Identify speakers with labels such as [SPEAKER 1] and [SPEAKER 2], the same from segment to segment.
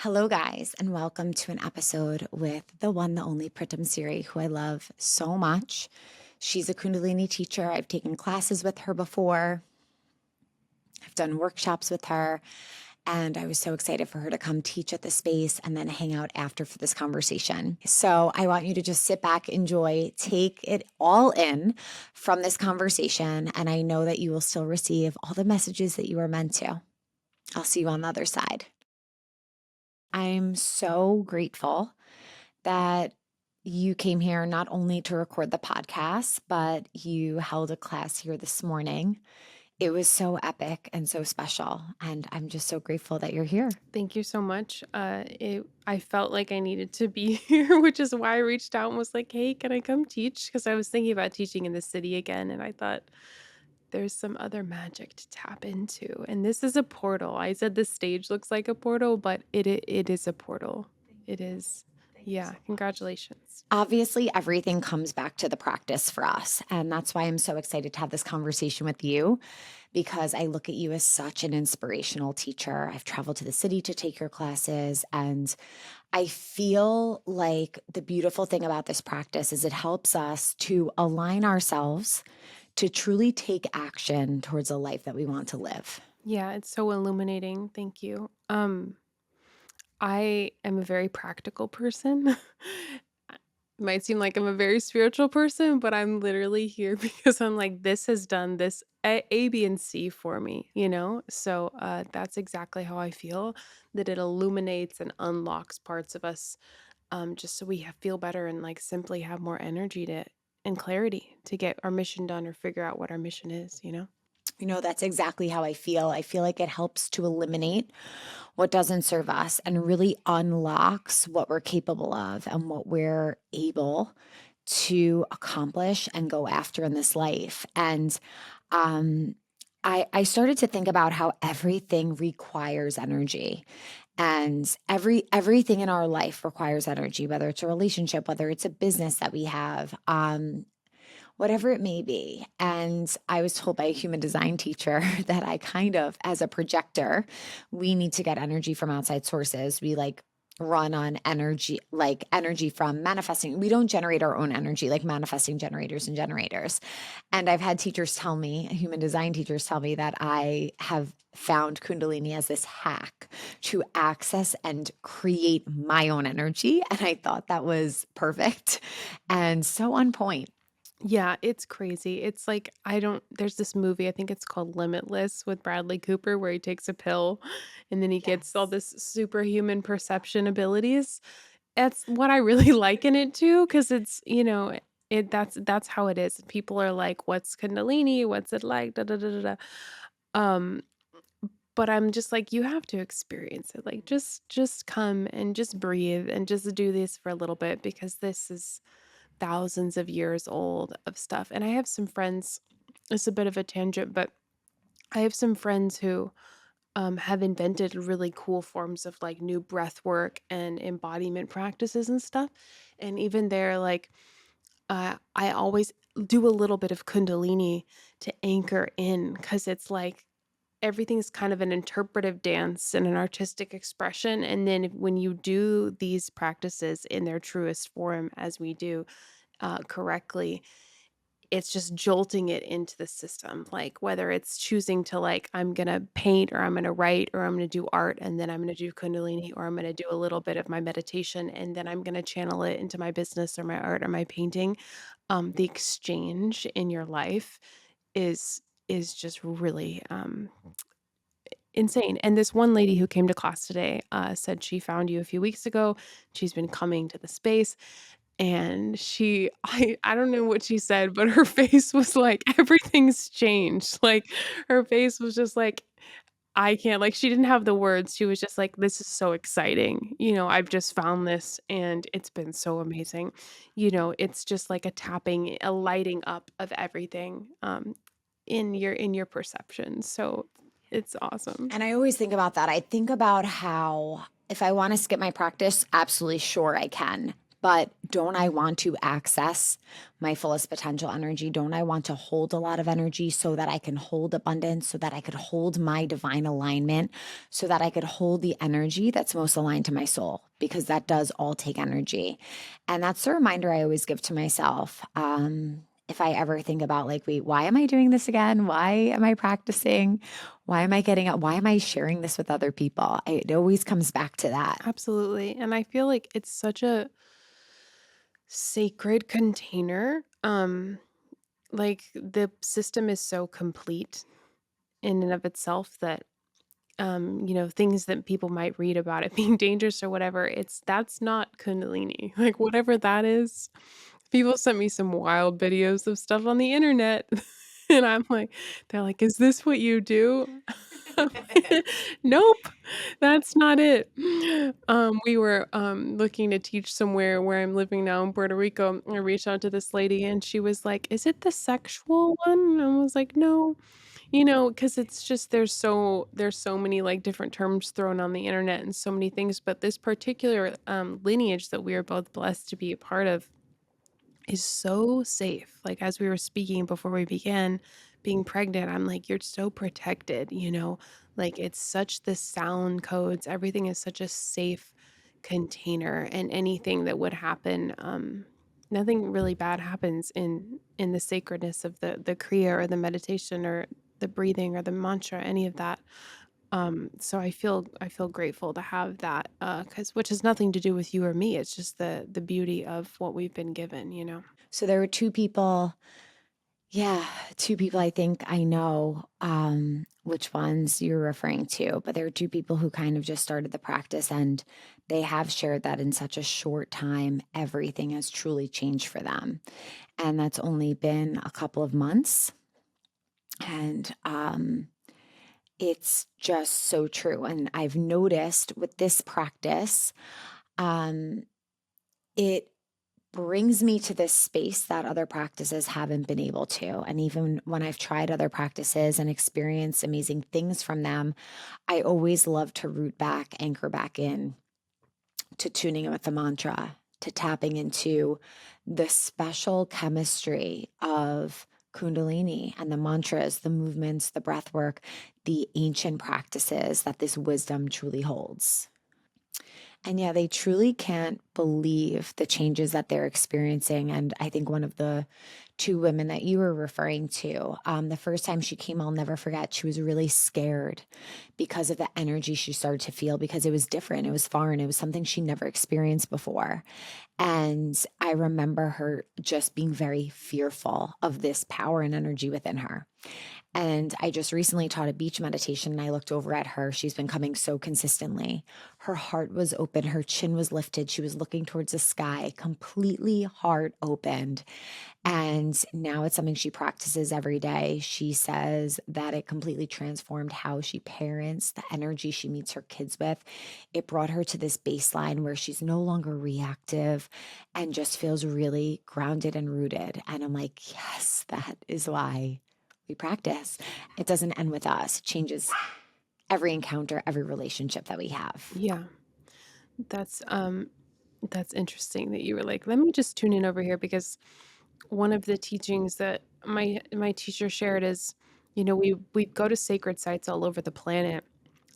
[SPEAKER 1] Hello, guys, and welcome to an episode with the one, the only Pritam Siri, who I love so much. She's a Kundalini teacher. I've taken classes with her before, I've done workshops with her, and I was so excited for her to come teach at the space and then hang out after for this conversation. So I want you to just sit back, enjoy, take it all in from this conversation, and I know that you will still receive all the messages that you are meant to. I'll see you on the other side. I'm so grateful that you came here not only to record the podcast, but you held a class here this morning. It was so epic and so special. And I'm just so grateful that you're here.
[SPEAKER 2] Thank you so much. I felt like I needed to be here, which is why I reached out and was like, "Hey, can I come teach?" Because I was thinking about teaching in the city again, and I thought there's some other magic to tap into. And this is a portal. I said this stage looks like a portal, but it is a portal. It is. Yeah. Congratulations.
[SPEAKER 1] Obviously, everything comes back to the practice for us. And that's why I'm so excited to have this conversation with you because I look at you as such an inspirational teacher. I've traveled to the city to take your classes, and I feel like the beautiful thing about this practice is it helps us to align ourselves to truly take action towards a life that we want to live.
[SPEAKER 2] Yeah, it's so illuminating. Thank you. I am a very practical person. Might seem like I'm a very spiritual person, but I'm literally here because I'm like, this has done this A, B, and C for me, you know? So that's exactly how I feel, that it illuminates and unlocks parts of us, just so we feel better and like simply have more energy to and clarity to get our mission done or figure out what our mission is, you know?
[SPEAKER 1] That's exactly how I feel. I feel like it helps to eliminate what doesn't serve us and really unlocks what we're capable of and what we're able to accomplish and go after in this life. And um, I started to think about how everything requires energy. And everything in our life requires energy, whether it's a relationship, whether it's a business that we have, whatever it may be. And I was told by a human design teacher that I kind of, as a projector, we need to get energy from outside sources. We like run on energy, like energy from manifesting. We don't generate our own energy, like manifesting generators and generators. And I've had teachers tell me, human design teachers tell me that I have found Kundalini as this hack to access and create my own energy. And I thought that was perfect and so on point.
[SPEAKER 2] Yeah, it's crazy. It's like there's this movie, I think it's called Limitless with Bradley Cooper where he takes a pill and then he gets all
[SPEAKER 1] Yes.
[SPEAKER 2] this superhuman perception abilities. That's what I really liken it to because it's, that's how it is. People are like, "What's Kundalini? What's it like?" Da da da da da. Um, but I'm just like, you have to experience it. Like just come and just breathe and just do this for a little bit because this is thousands of years old of stuff. And I have some friends, it's a bit of a tangent, but I have some friends who have invented really cool forms of like new breath work and embodiment practices and stuff. And even they're like, I always do a little bit of Kundalini to anchor in because it's like everything's kind of an interpretive dance and an artistic expression. And then when you do these practices in their truest form, as we do correctly, it's just jolting it into the system, like, whether it's choosing to, like, I'm gonna paint or I'm gonna write or I'm gonna do art, and then I'm gonna do Kundalini, or I'm gonna do a little bit of my meditation, and then I'm gonna channel it into my business or my art or my painting. The exchange in your life is just really, insane. And this one lady who came to class today, said she found you a few weeks ago. She's been coming to the space, and I don't know what she said, but her face was like, "Everything's changed." Like, her face was just like, I can't like, she didn't have the words. She was just like, "This is so exciting. I've just found this, and it's been so amazing." It's just like a tapping, a lighting up of everything, in your perception. So, it's awesome.
[SPEAKER 1] And I always think about that. I think about how if I want to skip my practice, absolutely sure I can. But don't I want to access my fullest potential energy? Don't I want to hold a lot of energy so that I can hold abundance, so that I could hold my divine alignment, so that I could hold the energy that's most aligned to my soul? Because that does all take energy. And that's the reminder I always give to myself. If I ever think about, like, wait, why am I doing this again? Why am I practicing? Why am I getting up? Why am I sharing this with other people? It always comes back to that.
[SPEAKER 2] Absolutely. And I feel like it's such a sacred container. Like the system is so complete in and of itself that things that people might read about it being dangerous or whatever, that's not Kundalini. Like whatever that is. People sent me some wild videos of stuff on the internet. And I'm like, they're like, "Is this what you do?" I'm like, "Nope, that's not it." We were looking to teach somewhere where I'm living now in Puerto Rico. I reached out to this lady and she was like, "Is it the sexual one?" And I was like, "No." Because it's just there's so many, like, different terms thrown on the internet and so many things, but this particular, lineage that we are both blessed to be a part of is so safe. Like, as we were speaking before we began being pregnant, I'm like, "You're so protected," you know? Like, it's such the sound codes, everything is such a safe container, and anything that would happen, nothing really bad happens in the sacredness of the kriya or the meditation or the breathing or the mantra, any of that. So I feel grateful to have that, 'cause which has nothing to do with you or me, it's just the beauty of what we've been given, you know?
[SPEAKER 1] So there were two people, yeah, two people I think I know which ones you're referring to, but there were two people who kind of just started the practice and they have shared that in such a short time, everything has truly changed for them. And that's only been a couple of months. And it's just so true. And I've noticed with this practice, um, it brings me to this space that other practices haven't been able to. And even when I've tried other practices and experienced amazing things from them, I always love to root back, anchor back in to tuning in with the mantra, to tapping into the special chemistry of Kundalini and the mantras, the movements, the breath work, the ancient practices that this wisdom truly holds. And yeah, they truly can't believe the changes that they're experiencing. And I think one of the two women that you were referring to, the first time she came, I'll never forget, she was really scared because of the energy she started to feel because it was different, it was foreign, it was something she never experienced before. And I remember her just being very fearful of this power and energy within her. And I just recently taught a beach meditation and I looked over at her. She's been coming so consistently. Her heart was open, her chin was lifted. She was looking towards the sky, completely heart opened. And now it's something she practices every day. She says that it completely transformed how she parents, the energy she meets her kids with. It brought her to this baseline where she's no longer reactive and just feels really grounded and rooted. And I'm like, yes, that is why we practice. It doesn't end with us, it changes every encounter, every relationship that we have.
[SPEAKER 2] Yeah. That's, um that's interesting that you were like, "Let me just tune in over here," because one of the teachings that my teacher shared is, we go to sacred sites all over the planet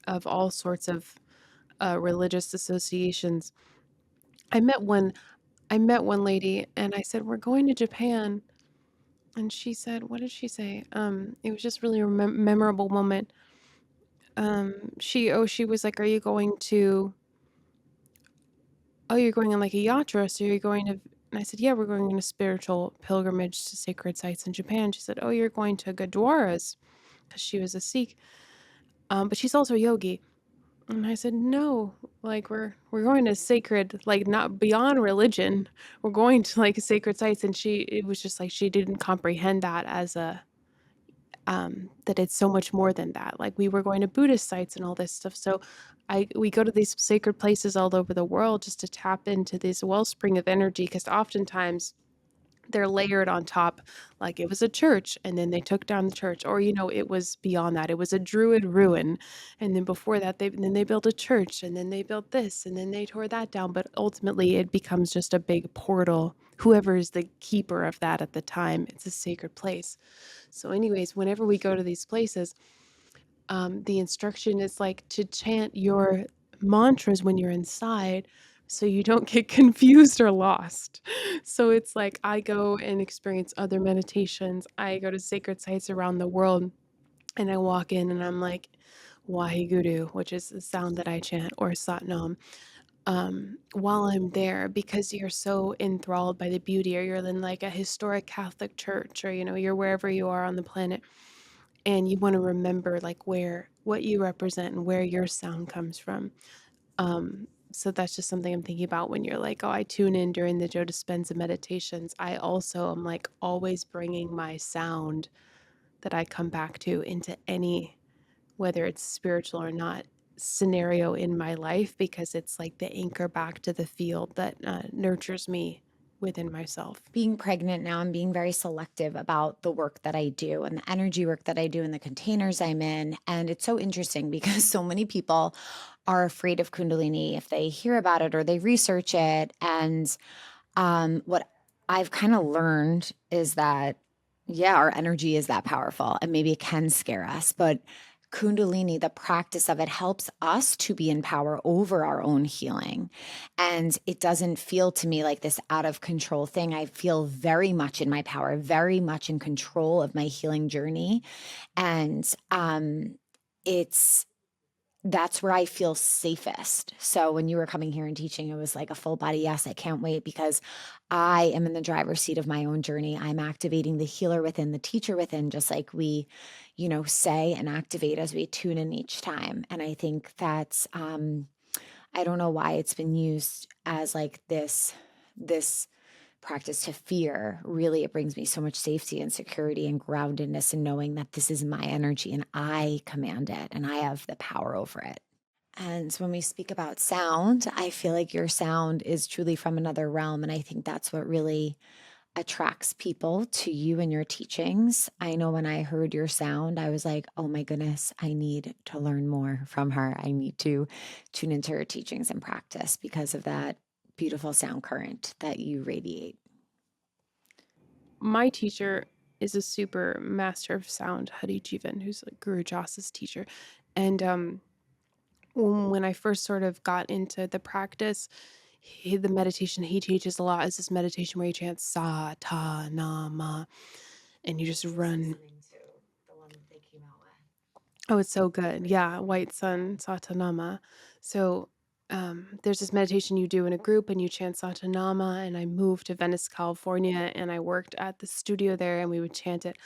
[SPEAKER 2] of all sorts of, religious associations. I met one I met one lady and I said, "We're going to Japan." And she said, what did she say? It was just really a memorable moment. She was like, "Are you going to you're going on like a yatra, so you're going to," and I said, "Yeah, we're going on a spiritual pilgrimage to sacred sites in Japan." She said, "Oh, you're going to Gurdwaras," because she was a Sikh. But she's also a yogi. And I said, "No, like we're going to sacred, like not beyond religion. We're going to like sacred sites." And it was just like she didn't comprehend that as a that it's so much more than that. Like we were going to Buddhist sites and all this stuff. So we go to these sacred places all over the world just to tap into this wellspring of energy because oftentimes they're layered on top, like it was a church and then they took down the church, or it was beyond that, it was a druid ruin, and then before that they built a church, and then they built this, and then they tore that down, but ultimately it becomes just a big portal. Whoever is the keeper of that at the time, it's a sacred place. So anyways, whenever we go to these places, the instruction is like to chant your mantras when you're inside so you don't get confused or lost. So it's like I go and experience other meditations. I go to sacred sites around the world and I walk in and I'm like, Waheguru, which is the sound that I chant, or Satnam, while I'm there, because you're so enthralled by the beauty, or you're in like a historic Catholic church, or you're wherever you are on the planet, and you want to remember like what you represent and where your sound comes from. So that's just something I'm thinking about when you're like, oh, I tune in during the Joe Dispenza meditations. I also am like always bringing my sound that I come back to into any, whether it's spiritual or not, scenario in my life, because it's like the anchor back to the field that nurtures me within myself.
[SPEAKER 1] Being pregnant now, I'm being very selective about the work that I do and the energy work that I do in the containers I'm in. And it's so interesting because so many people are afraid of Kundalini if they hear about it or they research it. And what I've kind of learned is that, yeah, our energy is that powerful and maybe it can scare us, but Kundalini, the practice of it, helps us to be in power over our own healing. And it doesn't feel to me like this out of control thing. I feel very much in my power, very much in control of my healing journey. And it's that's where I feel safest. So when you were coming here and teaching, it was like a full body yes. I can't wait because I am in the driver's seat of my own journey. I'm activating the healer within, the teacher within, just like we, say and activate as we tune in each time. And I think that's I don't know why it's been used as like this practice to fear. Really, it brings me so much safety and security and groundedness and knowing that this is my energy and I command it and I have the power over it. And when we speak about sound, I feel like your sound is truly from another realm. And I think that's what really attracts people to you and your teachings. I know when I heard your sound, I was like, oh my goodness, I need to learn more from her. I need to tune into her teachings and practice because of that beautiful sound current that you radiate.
[SPEAKER 2] My teacher is a super master of sound, Harijiwan, who's like Guru Jas's teacher. And when I first sort of got into the practice, the meditation he teaches a lot is this meditation where you chant sa, ta, na, ma, and you just run. Oh, it's so good. Yeah, White Sun Satanama. So there's this meditation you do in a group and you chant Satanama. And I moved to Venice, California, and I worked at the studio there and we would chant it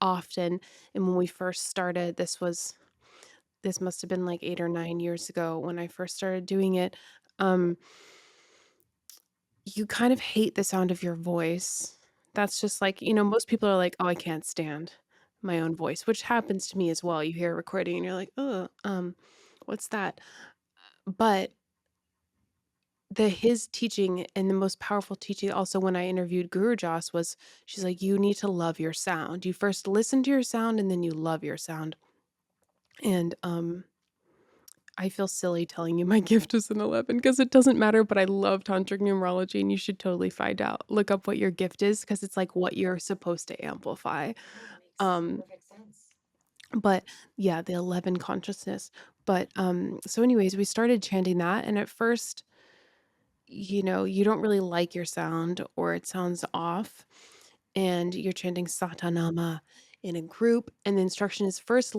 [SPEAKER 2] often. And when we first started, this must have been like 8 or 9 years ago when I first started doing it. Um, you kind of hate the sound of your voice. That's just like, most people are like, oh, I can't stand my own voice, which happens to me as well. You hear a recording and you're like, oh, what's that? But his teaching, and the most powerful teaching also when I interviewed Guru Joss, was she's like, you need to love your sound. You first listen to your sound and then you love your sound. And I feel silly telling you my gift is an 11 because it doesn't matter, but I love tantric numerology and you should totally find out. Look up what your gift is because it's like what you're supposed to amplify. Um but yeah, the 11 consciousness. But so anyways, we started chanting that, and at first, you don't really like your sound or it sounds off, and you're chanting Satanama in a group, and the instruction is first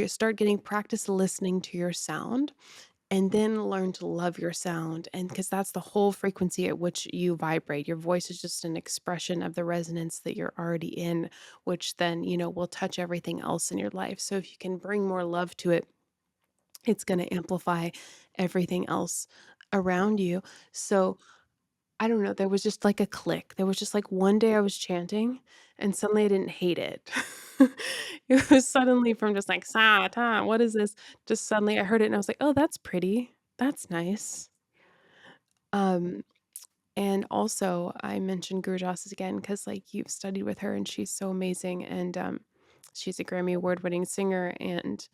[SPEAKER 2] start getting practice listening to your sound, and then learn to love your sound. And because that's the whole frequency at which you vibrate. Your voice is just an expression of the resonance that you're already in, which then, will touch everything else in your life. So if you can bring more love to it, it's going to amplify everything else around you. So I don't know, there was just like a click. There was just like one day I was chanting and suddenly I didn't hate it. It was suddenly from just like, sa, ta, what is this? Just suddenly I heard it and I was like, oh, that's pretty. That's nice. Um, And also, I mentioned Guru Joss again because, like, you've studied with her and she's so amazing, and, she's a Grammy award-winning singer, and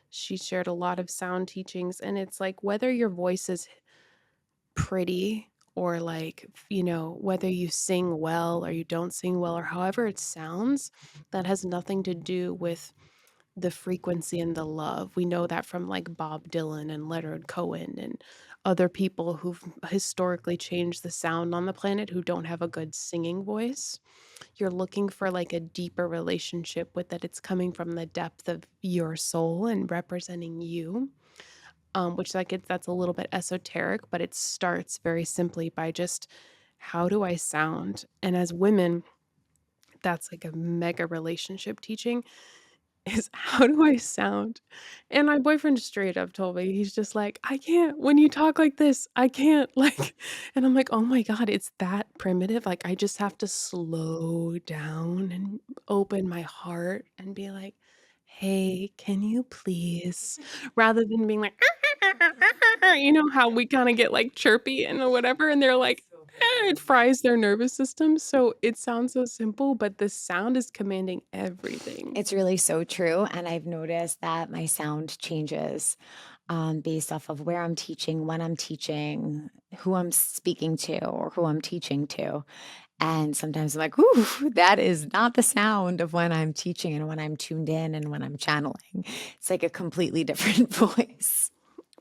[SPEAKER 2] she shared a lot of sound teachings, and it's like whether your voice is pretty or, like, whether you sing well or you don't sing well or however it sounds, that has nothing to do with the frequency and the love. We know that from, like, Bob Dylan and Leonard Cohen and other people who've historically changed the sound on the planet who don't have a good singing voice. You're looking for, like, a deeper relationship with that it's coming from the depth of your soul and representing you, which, like, that's a little bit esoteric, but it starts very simply by just, "How do I sound?" And as women, that's, like, a mega relationship teaching is how do I sound? And my boyfriend straight up told me, he's just like, "I can't when you talk like this, I can't," like and I'm like, "Oh my god, it's that primitive?" Like, I just have to slow down and open my heart and be like, "Hey, can you please?" Rather than being like, you know how we kinda get, like, chirpy and or whatever, and they're like, it fries their nervous system, so it sounds so simple, but the sound is commanding everything.
[SPEAKER 1] It's really so true, and I've noticed that my sound changes, based off of where I'm teaching, when I'm teaching, who I'm speaking to, or who I'm teaching to, and sometimes I'm like, "Ooh, that is not the sound of when I'm teaching and when I'm tuned in and when I'm channeling." It's like a completely different voice.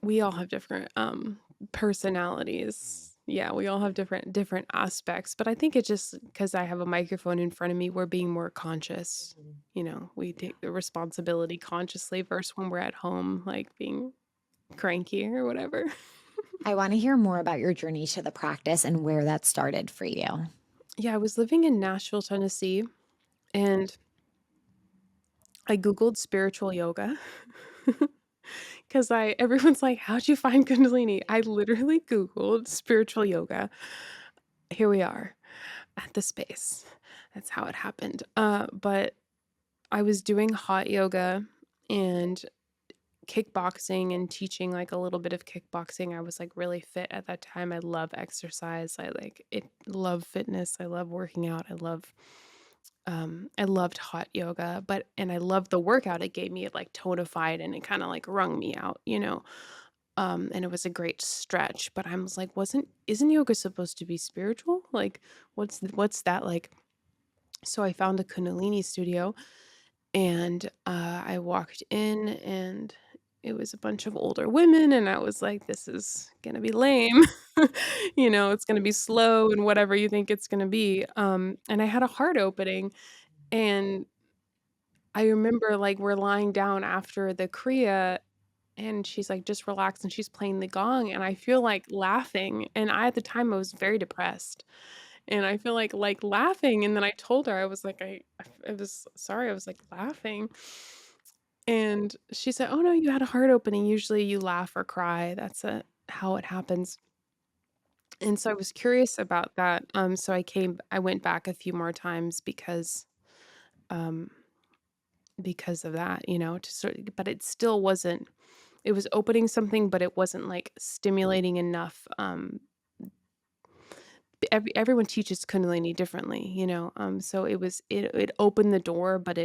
[SPEAKER 2] We all have different, personalities. Yeah, we all have different aspects, but I think it's just because I have a microphone in front of me, we're being more conscious.
[SPEAKER 1] Mhm.
[SPEAKER 2] We take the responsibility consciously versus when we're at home, like, being cranky or whatever.
[SPEAKER 1] I wanna hear more about your journey to the practice and where that started for you.
[SPEAKER 2] Yeah, I was living in Nashville, Tennessee, and I Googled spiritual yoga. 'Cause I everyone's like, "How'd you find Kundalini?" I literally Googled spiritual yoga. Here we are at the space. That's how it happened. But I was doing hot yoga and kickboxing and teaching, like, a little bit of kickboxing. I was, like, really fit at that time. I love exercise. Love fitness. I love working out. I loved hot yoga, and I loved the workout it gave me. It, like, tonified and it kinda, like, wrung me out, you know? And it was a great stretch, but I was like, "Wasn't isn't yoga supposed to be spiritual? Like, what's that like?" So I found a Kundalini studio, and, I walked in, and it was a bunch of older women, and I was like, "This is gonna be lame." It's gonna be slow and whatever you think it's gonna be, and I had a heart opening, and I remember, like, we're lying down after the kriya and she's like, "Just relax," and she's playing the gong, and I feel like laughing, and at the time, I was very depressed, and I feel like laughing, and then I told her, I was like, I was sorry, I was, like, laughing, and she said, "Oh, no, you had a heart opening, usually you laugh or cry, that's, how it happens," and so I was curious about that, so I went back a few more times um, because of that, but it still wasn't it was opening something, but it wasn't, like, stimulating enough, everyone teaches Kundalini differently, so it opened the door, but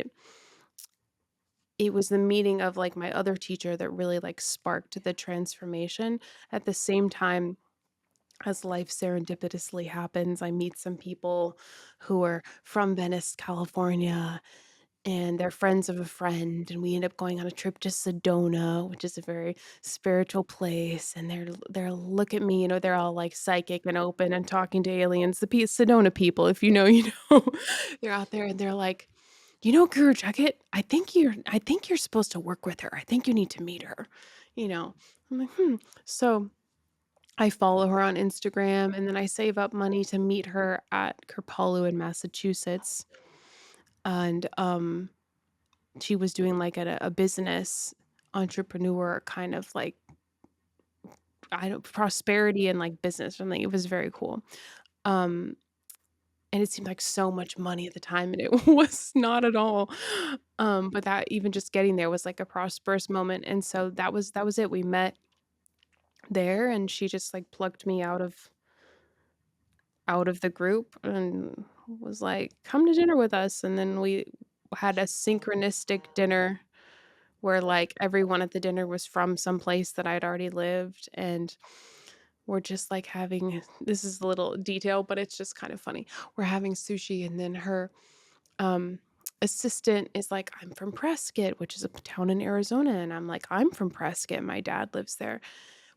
[SPEAKER 2] it was the meeting of, like, my other teacher that really, like, sparked the transformation. At the same time, as life serendipitously happens, I meet some people who are from Venice, California, and they're friends of a friend, and we end up going on a trip to Sedona, which is a very spiritual place, and they're look at me, they're all, like, psychic and open and talking to aliens. The Sedona people, if you know, you know. They're out there, and they're like, Guru Jagat, I think you're supposed to work with her. I think you need to meet her." You know? I'm like, "Hmm." So, I follow her on Instagram, and then I save up money to meet her at Kripalu in Massachusetts, and, she was doing, like, a business entrepreneur kind of, like, I don't prosperity and, like, business something. It was very cool. Um, and it seemed like so much money at the time, and it was not at all. But that even just getting there was, like, a prosperous moment, and so that was it. We met there, and she just, like, plucked me out of out of the group and was like, "Come to dinner with us." And then we had a synchronistic dinner where, like, everyone at the dinner was from some place that I'd already lived, and we're just, like, having this is a little detail, but it's just kind of funny. We're having sushi, and then her, um, assistant is like, "I'm from Prescott," which is a town in Arizona, and I'm like, "I'm from Prescott, my dad lives there."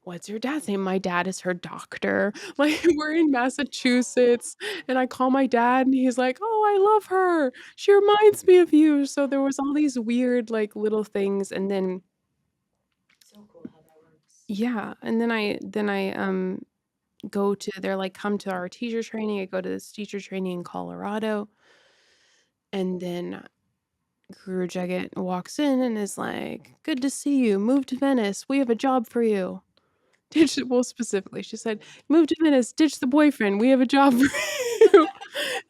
[SPEAKER 2] "What's your dad's name?" "My dad is her doctor." Like, we're in Massachusetts, and I call my dad, and he's like, "Oh, I love her. She reminds me of you." So there was all these weird, like, little things, and then
[SPEAKER 1] So cool how that works.
[SPEAKER 2] yeah, and then I go to they're like, "Come to our teacher training." I go to this teacher training in Colorado, and then Guru Jagat walks in and is like, "Good to see you. Move to Venice. We have a job for you." Ditch well, specifically, she said, "Move to Venice, ditch the boyfriend, we have a job for you."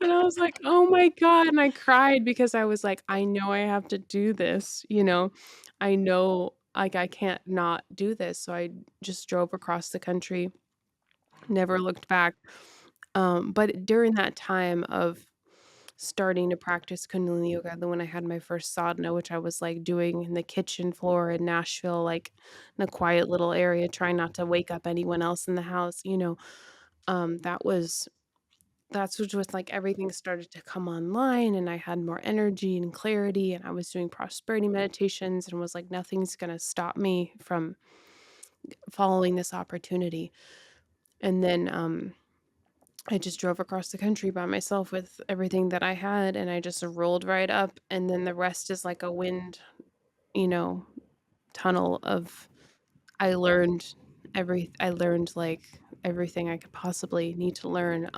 [SPEAKER 2] And I was like, "Oh my god," and I cried because I was like, "I know I have to do this," you know? I know, like, I can't not do this, so I just drove across the country, never looked back. But during that time of starting to practice Kundalini Yoga, then when I had my first sadhana, which I was, like, doing in the kitchen floor in Nashville, like, in a quiet little area, trying not to wake up anyone else in the house, that was that's was just, like, everything started to come online, and I had more energy and clarity, and I was doing prosperity meditations and was like, "Nothing's gonna stop me from following this opportunity." And then, I just drove across the country by myself with everything that I had, and I just rolled right up, and then the rest is like a wind, you know, tunnel of I learned, like, everything I could possibly need to learn,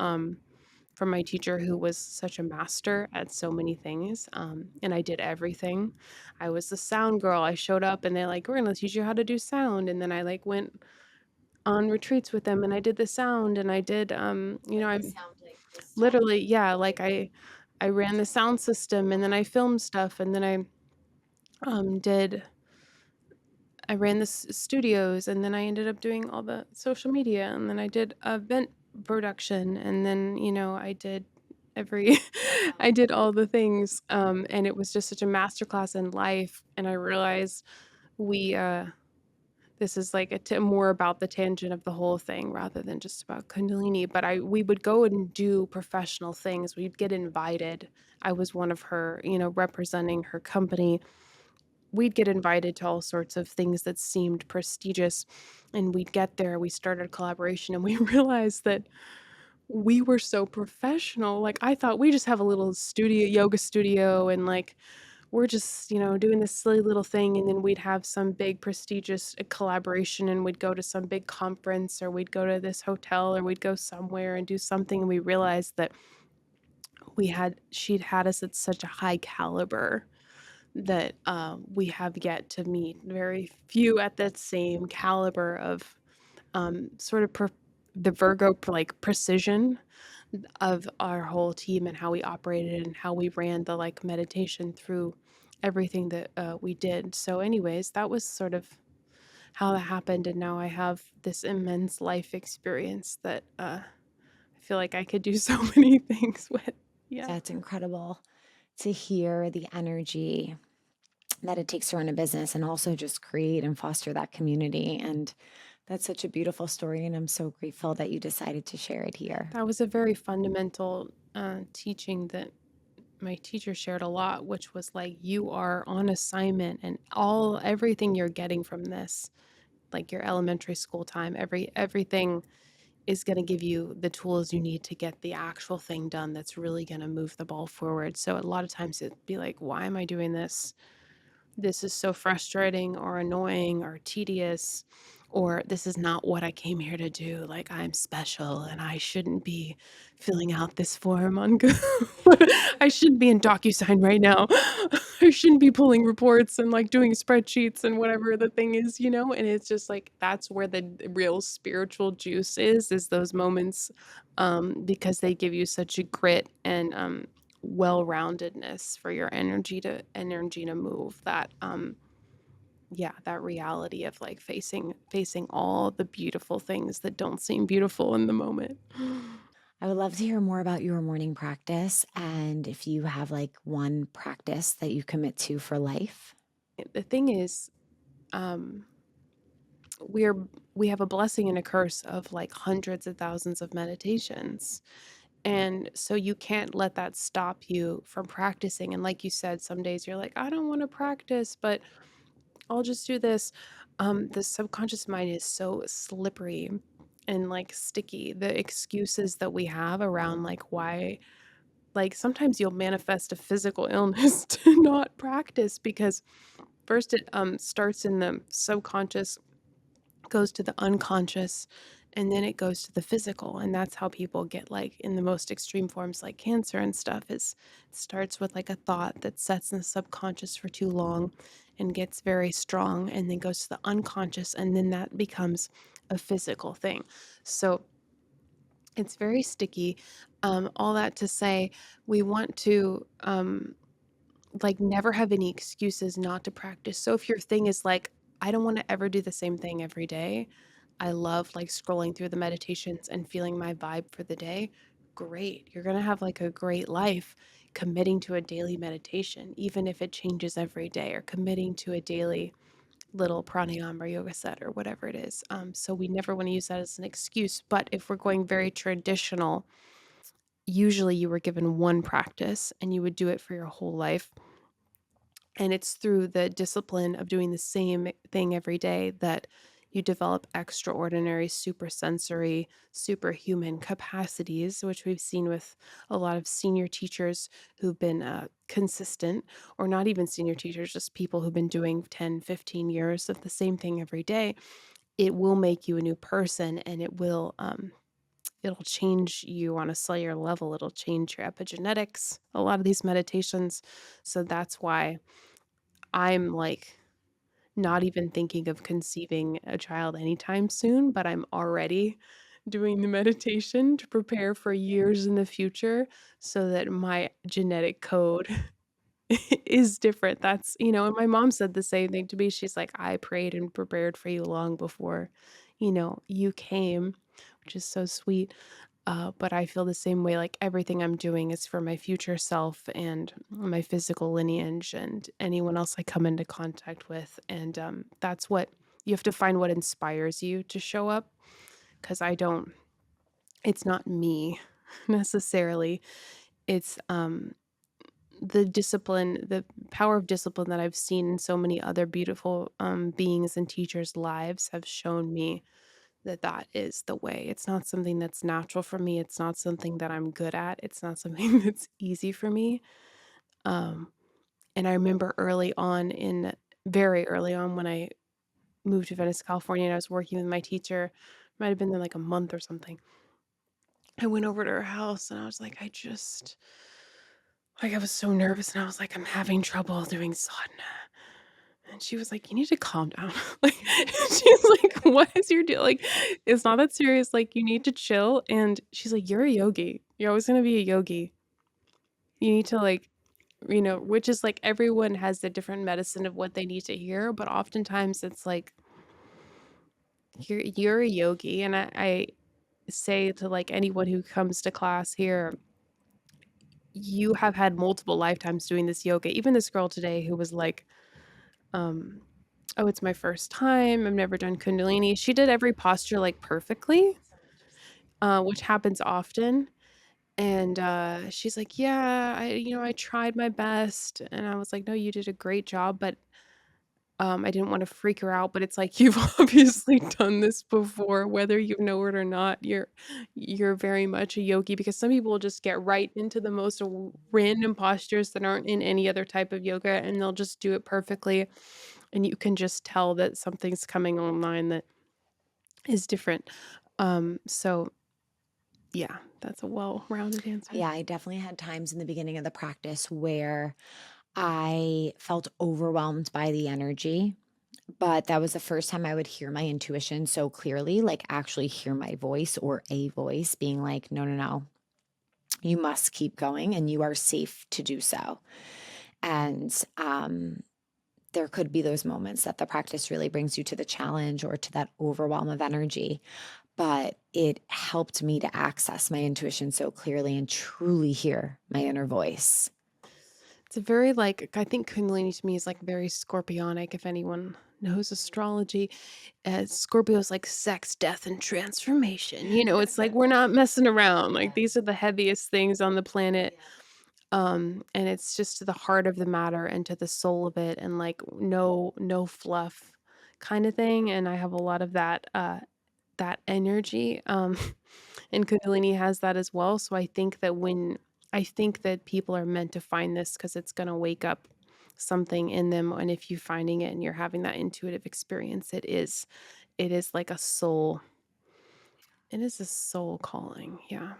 [SPEAKER 2] from my teacher who was such a master at so many things, and I did everything. I was the sound girl. I showed up, and they're like, "We're gonna teach you how to do sound," and then I, like, went on retreats with them, and I did the sound, and I did, I literally, yeah, like, I ran the sound system, and then I filmed stuff, and then did I ran the studios, and then I ended up doing all the social media, and then I did event production, and then, I did every I did all the things, and it was just such a masterclass in life, and I realized we, this is like more about the tangent of the whole thing rather than just about Kundalini, but we would go and do professional things. We'd get invited. I was one of her, representing her company. We'd get invited to all sorts of things that seemed prestigious, and we'd get there. We started a collaboration, and we realized that we were so professional. Like, I thought we just have a little studio, yoga studio, and like we're just, doing this silly little thing, and then we'd have some big prestigious collaboration, and we'd go to some big conference, or we'd go to this hotel, or we'd go somewhere and do something, and we realized that she'd had us at such a high caliber that, we have yet to meet very few at that same caliber of, sort of the Virgo, like, precision of our whole team and how we operated and how we ran the, like, meditation through everything that, we did. So anyways, that was sort of how that happened, and now I have this immense life experience that, I feel like I could do so many things with. Yeah.
[SPEAKER 1] That's incredible to hear the energy that it takes to run a business and also just create and foster that community. And that's such a beautiful story. And I'm so grateful that you decided to share it here.
[SPEAKER 2] That was a very fundamental, teaching that my teacher shared a lot, which was like, you are on assignment, and everything you're getting from this, like your elementary school time, everything is going to give you the tools you need to get the actual thing done that's really going to move the ball forward. So a lot of times it'd be like, why am I doing this? This is so frustrating or annoying or tedious, or this is not what I came here to do. Like, I'm special and I shouldn't be filling out this form on Google. I shouldn't be in DocuSign right now. I shouldn't be pulling reports and like doing spreadsheets and whatever the thing is, And it's just like that's where the real spiritual juice is those moments, because they give you such a grit and well-roundedness for your energy to move that yeah, that reality of like facing all the beautiful things that don't seem beautiful in the moment.
[SPEAKER 1] I would love to hear more about your morning practice and if you have like one practice that you commit to for life.
[SPEAKER 2] The thing is, um, we're we have a blessing and a curse of like hundreds of thousands of meditations. And so you can't let that stop you from practicing. And like you said, some days you're like, I don't want to practice, but I'll just do this. The subconscious mind is so slippery and like sticky. The excuses that we have around like why, like sometimes you'll manifest a physical illness to not practice because first it starts in the subconscious, goes to the unconscious, and then it goes to the physical. And that's how people get like in the most extreme forms like cancer and stuff is it starts with like a thought that sets in the subconscious for too long and gets very strong and then goes to the unconscious and then that becomes a physical thing. So it's very sticky. All that to say, we want to like never have any excuses not to practice. So if your thing is like, I don't want to ever do the same thing every day. I love like scrolling through the meditations and feeling my vibe for the day. Great. You're going to have like a great life committing to a daily meditation, even if it changes every day, or committing to a daily little pranayama or yoga set or whatever it is. So we never want to use that as an excuse. But if we're going very traditional, usually you were given one practice and you would do it for your whole life. And it's through the discipline of doing the same thing every day that you develop extraordinary, supersensory, superhuman capacities, which we've seen with a lot of senior teachers who've been consistent, or not even senior teachers, just people who've been doing 10, 15 years of the same thing every day. It will make you a new person and it'll change you on a cellular level. It'll change your epigenetics, a lot of these meditations. So that's why I'm like not even thinking of conceiving a child anytime soon, but I'm already doing the meditation to prepare for years in the future so that my genetic code is different. That's, and my mom said the same thing to me. She's like, I prayed and prepared for you long before, you came, which is so sweet. But I feel the same way, like everything I'm doing is for my future self and my physical lineage and anyone else I come into contact with. And that's what you have to find what inspires you to show up because it's not me necessarily. It's the discipline, the power of discipline that I've seen in so many other beautiful beings and teachers' lives have shown me that that is the way. It's not something that's natural for me. It's not something that I'm good at. It's not something that's easy for me. Um, and I remember very early on when I moved to Venice, California, and I was working with my teacher, might have been there like a month or something. I went over to her house and I was like, I was so nervous and I was like, I'm having trouble doing sadhana. And she was like, "You need to calm down." Like, she's like, "What is your deal? Like, it's not that serious, like, you need to chill." And she's like, "You're a yogi. You're always gonna be a yogi. You need to, like," which is like everyone has the different medicine of what they need to hear, but oftentimes it's like, "You're a yogi." And I say to, like, anyone who comes to class here, you have had multiple lifetimes doing this yoga. Even this girl today who was like, um oh, it's my first time. I've never done Kundalini. She did every posture like perfectly, which happens often. And she's like, "Yeah, I tried my best." And I was like, "No, you did a great job." But I didn't want to freak her out. But it's like you've obviously done this before, whether you know it or not. You're very much a yogi because some people will just get right into the most random postures that aren't in any other type of yoga, and they'll just do it perfectly. And you can just tell that something's coming online that is different. So yeah, that's a well-rounded answer.
[SPEAKER 1] Yeah, I definitely had times in the beginning of the practice where I felt overwhelmed by the energy, but that was the first time I would hear my intuition so clearly, like actually hear my voice or a voice being like, no, no, no, you must keep going and you are safe to do so. And there could be those moments that the practice really brings you to the challenge or to that overwhelm of energy, but it helped me to access my intuition so clearly and truly hear my inner voice.
[SPEAKER 2] It's a very, like, I think Kundalini to me is like very scorpionic, if anyone knows astrology. Scorpio is like sex, death, and transformation. It's like we're not messing around. Like these are the heaviest things on the planet. And it's just to the heart of the matter and to the soul of it, and like no fluff kind of thing. And I have a lot of that energy. And Kundalini has that as well. So I think that people are meant to find this because it's going to wake up something in them. And if you're finding it and you're having that intuitive experience, it is like a soul. It is a soul calling. Yeah.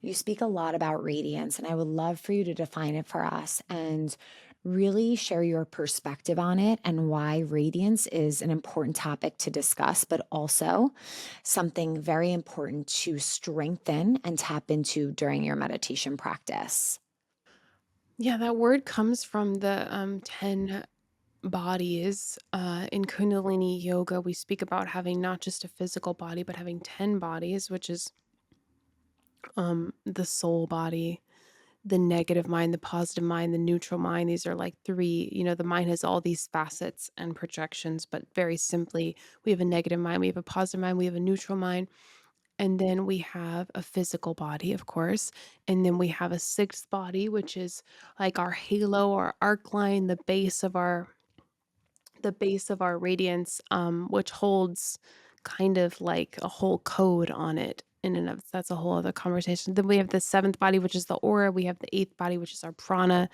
[SPEAKER 1] You speak a lot about radiance, and I would love for you to define it for us and really share your perspective on it and why radiance is an important topic to discuss, but also something very important to strengthen and tap into during your meditation practice.
[SPEAKER 2] Yeah, that word comes from the 10 bodies. In Kundalini Yoga, we speak about having not just a physical body, but having 10 bodies, which is the soul body, the negative mind, the positive mind, the neutral mind. These are like three, the mind has all these facets and projections, but very simply, we have a negative mind, we have a positive mind, we have a neutral mind, and then we have a physical body, of course. And then we have a sixth body, which is like our halo or arc line, the base of our radiance, which holds kind of like a whole code on it in and of that's a whole other conversation. Then we have the seventh body, which is the aura. We have the eighth body, which is our prana.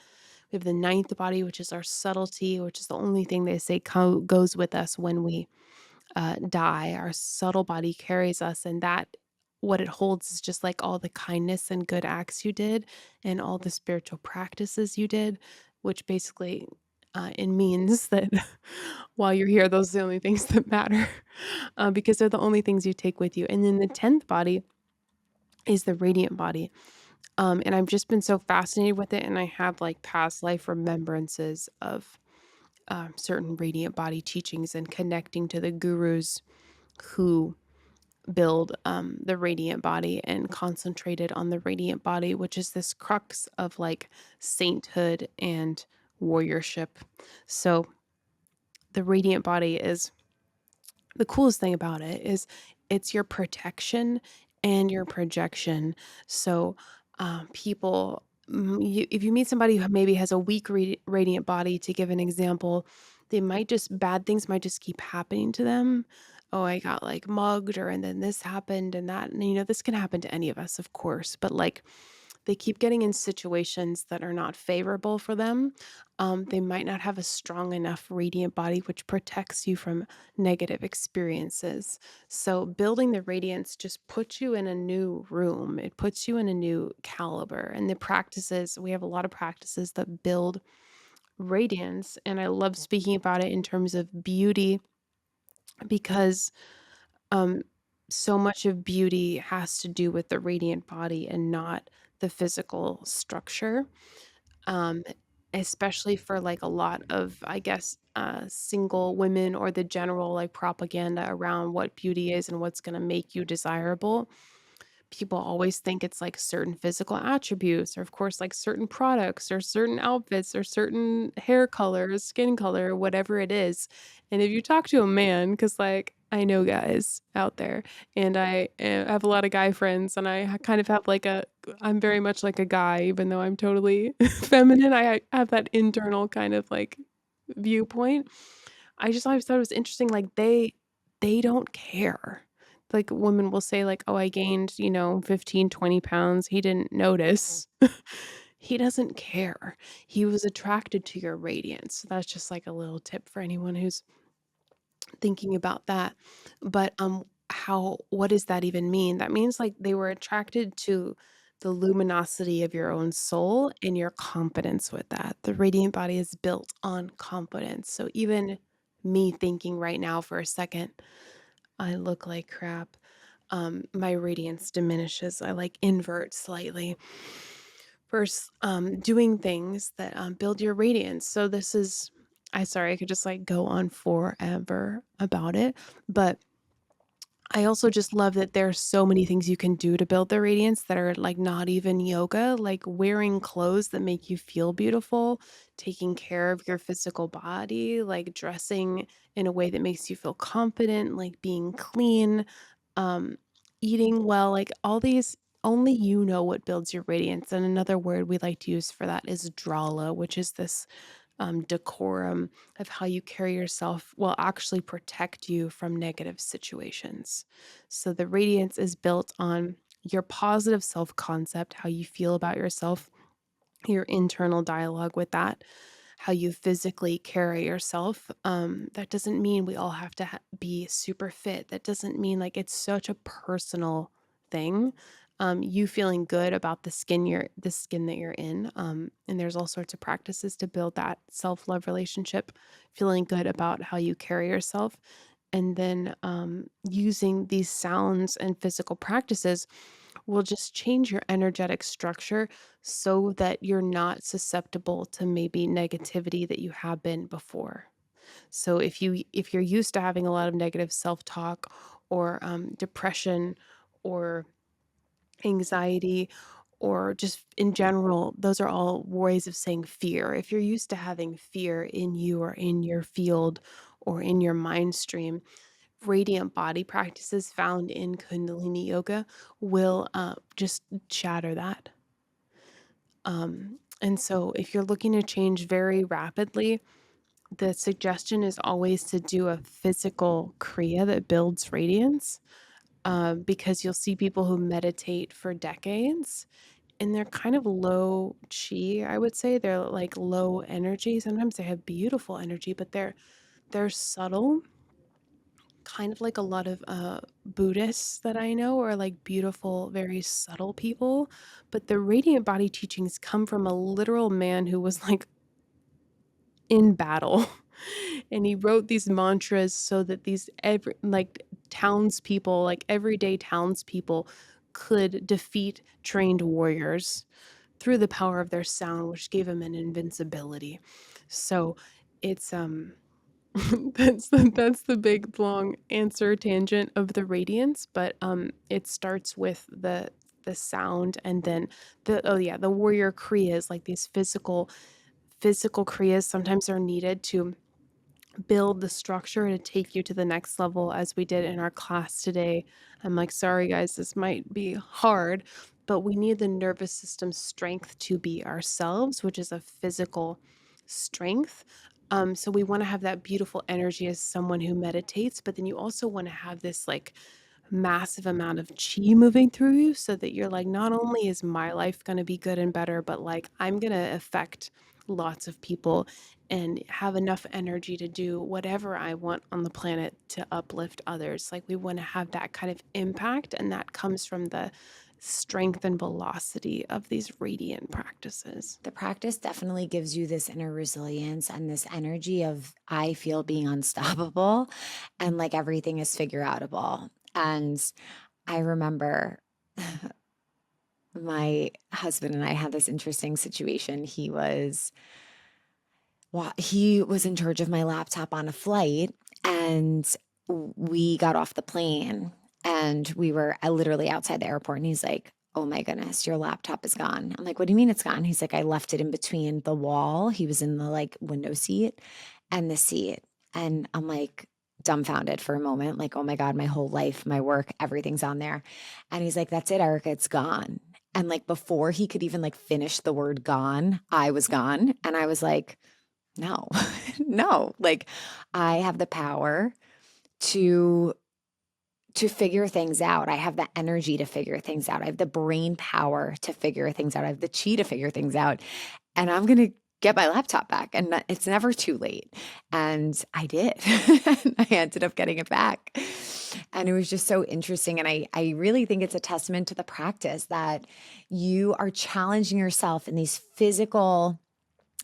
[SPEAKER 2] We have the ninth body, which is our subtlety, which is the only thing they say goes with us when we die. Our subtle body carries us, and that what it holds is just like all the kindness and good acts you did and all the spiritual practices you did, which basically it means that while you're here, those are the only things that matter because they're the only things you take with you. And then the 10th body is the radiant body. And I've just been so fascinated with it. And I have like past life remembrances of certain radiant body teachings and connecting to the gurus who build the radiant body and concentrated on the radiant body, which is this crux of like sainthood and warriorship. So the radiant body is the coolest thing about it is it's your protection and your projection. So, if you meet somebody who maybe has a weak radiant body, to give an example, bad things might just keep happening to them. Oh, I got like mugged, or and then this happened and that. And, this can happen to any of us, of course, but like they keep getting in situations that are not favorable for them. They might not have a strong enough radiant body, which protects you from negative experiences. So, building the radiance just puts you in a new room, it puts you in a new caliber. And we have a lot of practices that build radiance. And I love speaking about it in terms of beauty because um, so much of beauty has to do with the radiant body and not the physical structure. Um, Especially for like a lot of, I guess, single women, or the general like propaganda around what beauty is and what's going to make you desirable. People always think it's like certain physical attributes, or of course like certain products or certain outfits or certain hair color, skin color, whatever it is. And if you talk to a man, because like I know guys out there, and I have a lot of guy friends, and I kind of have like I'm very much like a guy, even though I'm totally feminine. I have that internal kind of like viewpoint. I just always thought it was interesting, like, they don't care. Like, women will say, like, "Oh, I gained, 15, 20 pounds." He didn't notice. He doesn't care. He was attracted to your radiance. That's just, like, a little tip for anyone who's thinking about that. But, what does that even mean? That means, like, they were attracted to the luminosity of your own soul and your confidence with that. The radiant body is built on confidence. So even me thinking right now for a second, I look like crap, my radiance diminishes. I, like, invert slightly. First, doing things that, build your radiance. So this is I sorry, I could just, like, go on forever about it, but I also just love that there's so many things you can do to build the radiance that are like not even yoga, like wearing clothes that make you feel beautiful, taking care of your physical body, like dressing in a way that makes you feel confident, like being clean, um, eating well, like all these, only you know what builds your radiance. And another word we like to use for that is drala, which is this decorum of how you carry yourself will actually protect you from negative situations. So the radiance is built on your positive self concept, how you feel about yourself, your internal dialogue with that, how you physically carry yourself. That doesn't mean we all have to be super fit. That doesn't mean like it's such a personal thing. You feeling good about the skin that you're in. And there's all sorts of practices to build that self-love relationship, feeling good about how you carry yourself. And then using these sounds and physical practices will just change your energetic structure so that you're not susceptible to maybe negativity that you have been before. So if you're used to having a lot of negative self-talk or depression or anxiety or just in general, those are all ways of saying fear. If you're used to having fear in you or in your field or in your mind stream, radiant body practices found in Kundalini Yoga will just shatter that. And so, if you're looking to change very rapidly, the suggestion is always to do a physical Kriya that builds radiance, because you'll see people who meditate for decades and they're kind of low chi, I would say. They're like low energy. Sometimes they have beautiful energy, but they're subtle, kind of like a lot of Buddhists that I know are like beautiful, very subtle people. But the radiant body teachings come from a literal man who was like in battle. And he wrote these mantras so that these every like townspeople, like everyday townspeople, could defeat trained warriors through the power of their sound, which gave him an invincibility. So it's that's the big long answer tangent of the radiance, but it starts with the sound and then the warrior kriyas, like these physical kriyas sometimes are needed to build the structure to take you to the next level, as we did in our class today. I'm like, sorry guys, this might be hard, but we need the nervous system strength to be ourselves, which is a physical strength. So we want to have that beautiful energy as someone who meditates, but then you also want to have this like massive amount of chi moving through you so that you're like, not only is my life going to be good and better, but like I'm going to affect lots of people and have enough energy to do whatever I want on the planet to uplift others. Like we want to have that kind of impact, and that comes from the strength and velocity of these radiant practices.
[SPEAKER 1] The practice definitely gives you this inner resilience and this energy of, I feel being unstoppable and like everything is figure outable. And I remember my husband and I had this interesting situation. He was in charge of my laptop on a flight, and we got off the plane and we were literally outside the airport, and he's like, "Oh my goodness, your laptop is gone." I'm like, "What do you mean it's gone?" He's like, "I left it in between the wall." He was in the like window seat and the seat. And I'm like dumbfounded for a moment, like, "Oh my God, my whole life, my work, everything's on there." And he's like, "That's it, Erica, it's gone." And like before he could even like finish the word gone, I was gone. And I was like, no, no, like I have the power to figure things out. I have the energy to figure things out. I have the brain power to figure things out. I have the chi to figure things out. And I'm going to get my laptop back, and it's never too late. And I did. I ended up getting it back. And it was just so interesting. And I really think it's a testament to the practice that you are challenging yourself in these physical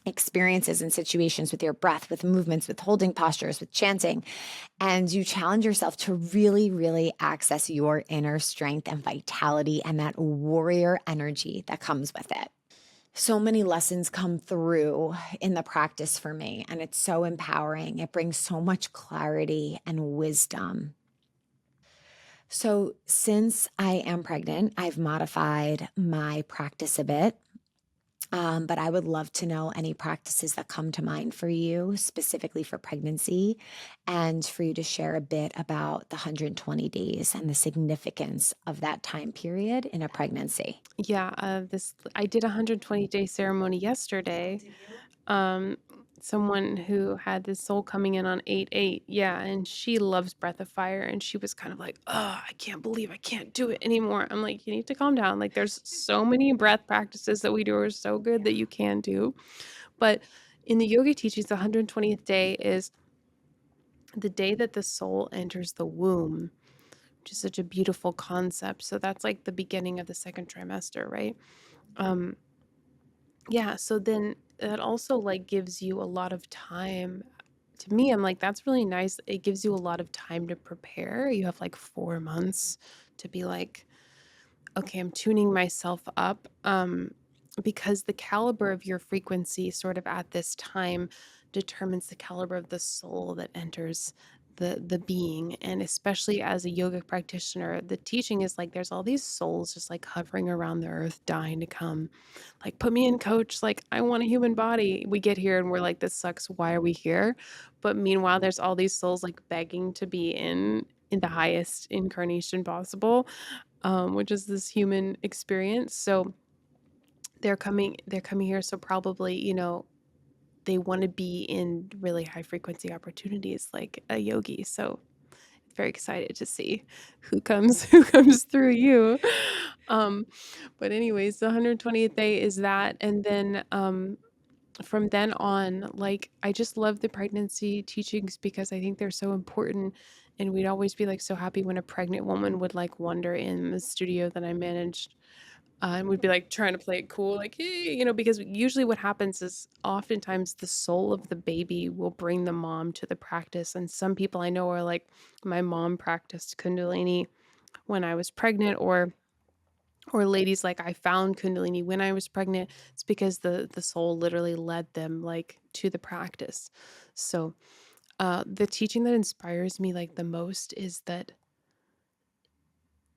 [SPEAKER 1] experiences and situations with your breath, with movements, with holding postures, with chanting. And you challenge yourself to really, really access your inner strength and vitality and that warrior energy that comes with it. So many lessons come through in the practice for me, and it's so empowering. It brings so much clarity and wisdom. So, since I am pregnant, I've modified my practice a bit. But I would love to know any practices that come to mind for you, specifically for pregnancy, and for you to share a bit about the 120 days and the significance of that time period in a pregnancy.
[SPEAKER 2] Yeah, this I did a 120-day ceremony yesterday. Um, Someone who had this soul coming in on 8/8, yeah, and she loves Breath of Fire, and she was kind of like, "Oh, I can't believe I can't do it anymore." I'm like, "You need to calm down. Like, there's so many breath practices that we do are so good that you can do." But in the yoga teachings, the 120th day is the day that the soul enters the womb, which is such a beautiful concept. So that's like the beginning of the second trimester, right? Um, yeah, so then that also like gives you a lot of time. To me, I'm like, that's really nice. It gives you a lot of time to prepare. You have like 4 months to be like, okay, I'm tuning myself up. Because the caliber of your frequency sort of at this time determines the caliber of the soul that enters the being. And especially as a yoga practitioner, the teaching is like there's all these souls just like hovering around the earth, dying to come. Like, put me in, coach. Like, I want a human body. We get here and we're like, this sucks. Why are we here? But meanwhile, there's all these souls like begging to be in the highest incarnation possible, which is this human experience. So they're coming here. So probably, they want to be in really high frequency opportunities like a yogi. So very excited to see who comes who comes through you. Um, but anyways, the 120th day is that. And then from then on, like I just love the pregnancy teachings because I think they're so important. And we'd always be like so happy when a pregnant woman would like wander in the studio that I managed, and we'd be like trying to play it cool, like, hey, because usually what happens is oftentimes the soul of the baby will bring the mom to the practice. And some people I know are like, my mom practiced Kundalini when I was pregnant, or ladies like I found Kundalini when I was pregnant. It's because the soul literally led them like to the practice. So the teaching that inspires me like the most is that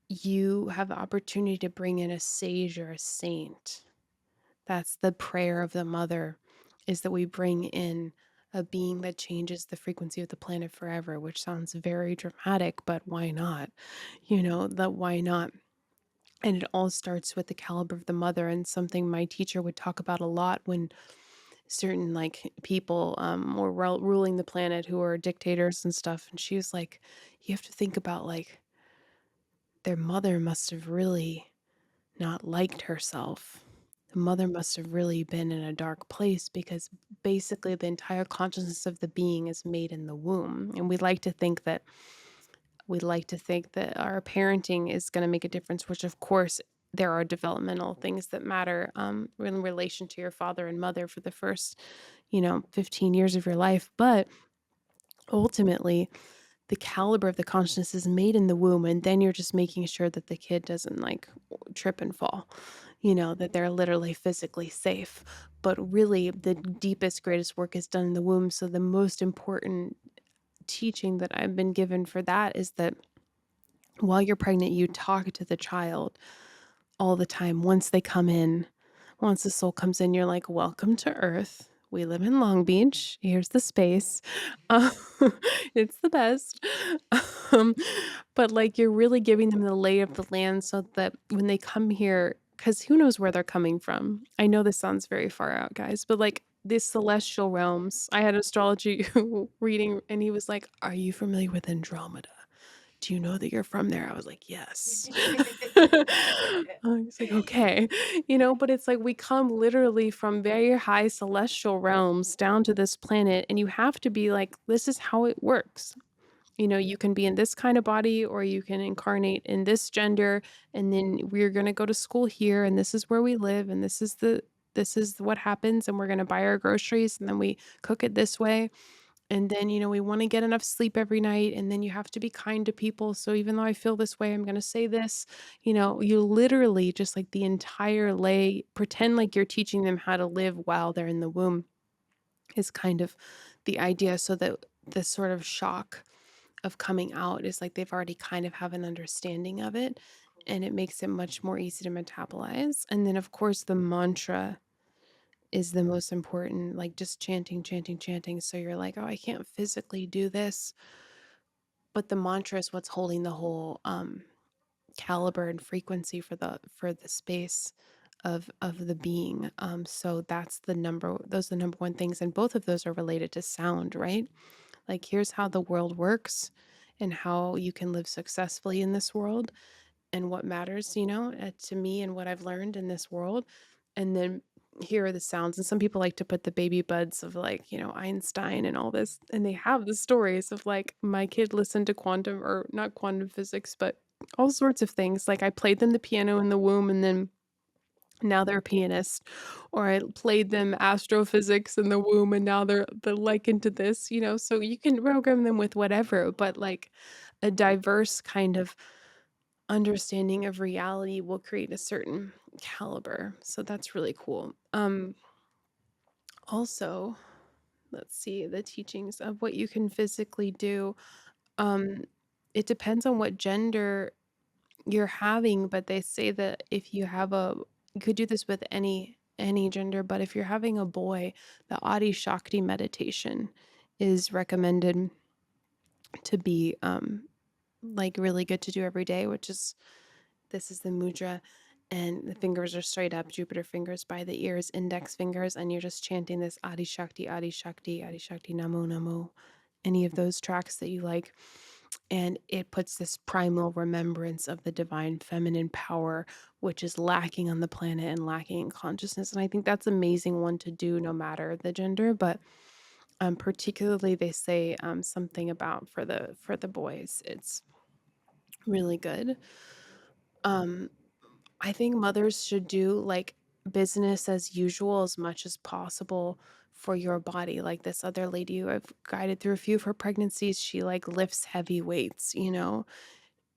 [SPEAKER 2] you have the opportunity to bring in a sage or a saint. That's the prayer of the mother, is that we bring in a being that changes the frequency of the planet forever, which sounds very dramatic, but why not? That why not? And it all starts with the caliber of the mother, and something my teacher would talk about a lot when certain like people were ruling the planet who were dictators and stuff. And she was like, you have to think about like their mother must have really not liked herself. The mother must have really been in a dark place because basically the entire consciousness of the being is made in the womb. And we like to think that our parenting is going to make a difference, which of course there are developmental things that matter in relation to your father and mother for the first 15 years of your life. But ultimately the caliber of the consciousness is made in the womb, and then you're just making sure that the kid doesn't like trip and fall, that they're literally physically safe. But really the deepest greatest work is done in the womb. So the most important teaching that I've been given for that is that while you're pregnant you talk to the child all the time. Once the soul comes in, you're like, welcome to Earth. We live in Long Beach. Here's the space. Uh, it's the best. Um, but like, you're really giving them the lay of the land so that when they come here, because who knows where they're coming from. I know this sounds very far out, guys, but like these celestial realms. I had an astrology reading, and he was like, are you familiar with Andromeda? Do you know that you're from there? I was like, yes. I was like, okay. But it's like we come literally from very high celestial realms down to this planet, and you have to be like, this is how it works. You can be in this kind of body, or you can incarnate in this gender, and then we're going to go to school here, and this is where we live, and this is what happens, and we're going to buy our groceries, and then we cook it this way. And then, we want to get enough sleep every night. And then you have to be kind to people. So even though I feel this way, I'm going to say this. You literally just like the entire lay, pretend like you're teaching them how to live while they're in the womb is kind of the idea. So that this sort of shock of coming out is like they've already kind of have an understanding of it, and it makes it much more easy to metabolize. And then of course the mantra is the most important, like just chanting, chanting, chanting. So you're like, oh, I can't physically do this, but the mantra is what's holding the whole caliber and frequency for the space of the being. So that's the number those are the number one things, and both of those are related to sound, right? Like here's how the world works and how you can live successfully in this world and what matters, to me and what I've learned in this world. And then here are the sounds. And some people like to put the baby buds of like, Einstein and all this. And they have the stories of like, my kid listened to quantum or not quantum physics, but all sorts of things. Like I played them the piano in the womb and then now they're a pianist, or I played them astrophysics in the womb and now they're like into this, so you can program them with whatever, but like a diverse kind of understanding of reality will create a certain caliber. So that's really cool. Also, let's see the teachings of what you can physically do. Um, it depends on what gender you're having, but they say that if you have you could do this with any gender, but if you're having a boy, the Adi Shakti meditation is recommended to be like really good to do every day, which is this is the mudra, and the fingers are straight up, Jupiter fingers by the ears, index fingers, and you're just chanting this Adi Shakti, Adi Shakti, Adi Shakti, Namo Namo, any of those tracks that you like. And it puts this primal remembrance of the divine feminine power, which is lacking on the planet and lacking in consciousness. And I think that's an amazing one to do no matter the gender, but particularly they say something about for the boys. It's really good. Um, I think mothers should do like business as usual as much as possible for your body. Like this other lady who I've guided through a few of her pregnancies, she like lifts heavy weights,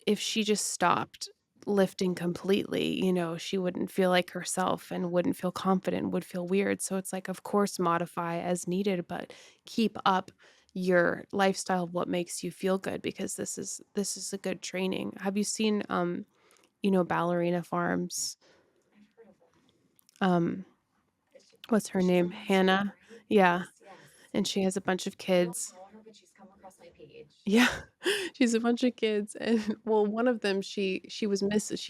[SPEAKER 2] If she just stopped lifting completely, she wouldn't feel like herself and wouldn't feel confident, would feel weird. So it's like, of course, modify as needed, but keep up your lifestyle of what makes you feel good because this is a good training. Have you seen Ballerina Farms?
[SPEAKER 1] I've heard of them.
[SPEAKER 2] Um, what's her
[SPEAKER 1] She's the
[SPEAKER 2] name?
[SPEAKER 1] one that's really
[SPEAKER 2] Hannah.
[SPEAKER 1] bright.
[SPEAKER 2] Yeah.
[SPEAKER 1] Yes, yes.
[SPEAKER 2] And she has a bunch of
[SPEAKER 1] I don't
[SPEAKER 2] kids.
[SPEAKER 1] follow her, but she's come across my page.
[SPEAKER 2] Yeah. She's a bunch of kids. And well, one of them, she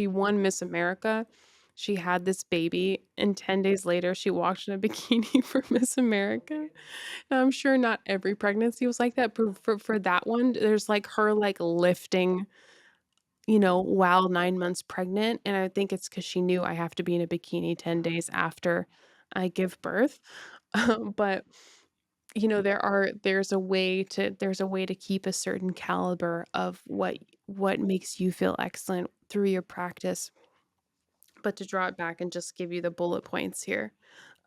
[SPEAKER 2] won Miss America. She had this baby, and 10 days later she walked in a bikini for Miss
[SPEAKER 1] Oh my
[SPEAKER 2] America.
[SPEAKER 1] goodness.
[SPEAKER 2] And I'm sure not every pregnancy was like that, but for that one, there's like her like lifting, while 9 months pregnant. And I think it's because she knew I have to be in a bikini 10 days after I give birth. But there's a way to keep a certain caliber of what makes you feel excellent through your practice, but to draw it back and just give you the bullet points here.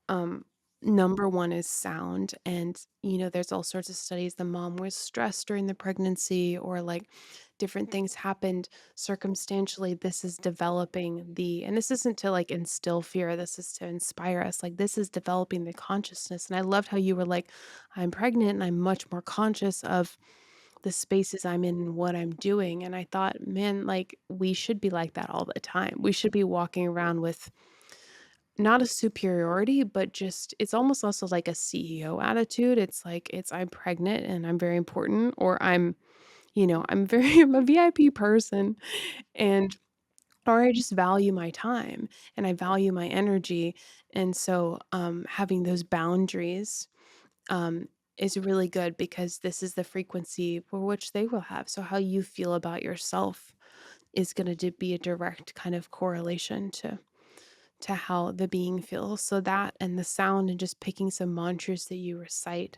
[SPEAKER 2] um, Number one is sound. And, there's all sorts of studies. The mom was stressed during the pregnancy, or like different things happened circumstantially. This is developing and this isn't to like instill fear. This is to inspire us. Like, this is developing the consciousness. And I loved how you were like, I'm pregnant and I'm much more conscious of the spaces I'm in and what I'm doing. And I thought, man, like, we should be like that all the time. We should be walking around with not a superiority, but just it's almost also like a CEO attitude. It's like I'm pregnant and I'm very important, or I'm a VIP person, and or I just value my time and I value my energy. And so having those boundaries um is really good because this is the frequency for which they will have. So how you feel about yourself is going to be a direct kind of correlation to how the being feels. So that and the sound and just picking some mantras that you recite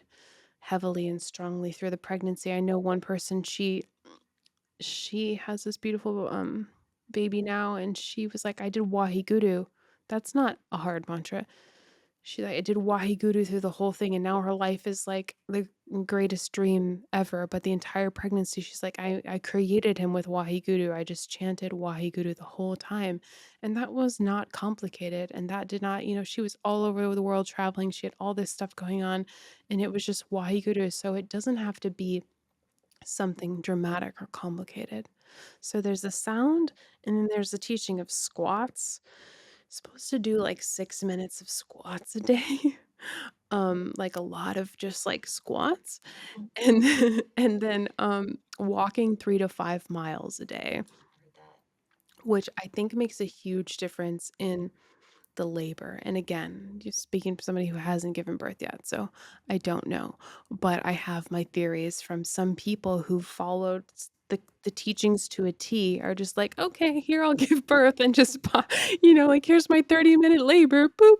[SPEAKER 2] heavily and strongly through the pregnancy. I know one person, she has this beautiful baby now, and she was like, I did Wahiguru. That's not a hard mantra. She like, I did Wahiguru through the whole thing, and now her life is like the greatest dream ever. But the entire pregnancy, she's like, I created him with Wahiguru. I just chanted Wahiguru the whole time. And that was not complicated. And that did not, she was all over the world traveling. She had all this stuff going on, and it was just Wahiguru. So it doesn't have to be something dramatic or complicated. So there's the sound, and then there's the teaching of squats. Supposed to do like 6 minutes of squats a day. Like a lot of just like squats, and and then walking 3 to 5 miles a day, which I think makes a huge difference in the labor. And again, just speaking to somebody who hasn't given birth yet, so I don't know. But I have my theories from some people who followed the teachings to a T, are just like, okay, here I'll give birth and just, like here's my 30-minute labor, boop.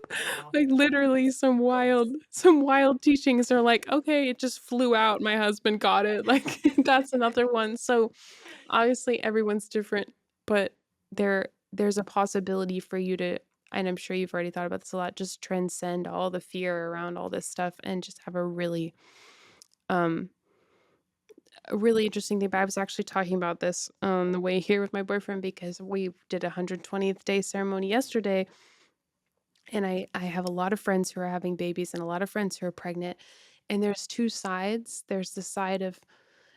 [SPEAKER 2] Like literally some wild teachings are like, okay, it just flew out. My husband got it. Like that's another one. So obviously everyone's different, but there's a possibility for you to, and I'm sure you've already thought about this a lot, just transcend all the fear around all this stuff and just have um a really interesting thing. But I was actually talking about this on the way here with my boyfriend because we did a 120th day ceremony yesterday, and I have a lot of friends who are having babies and a lot of friends who are pregnant, and there's two sides. There's the side of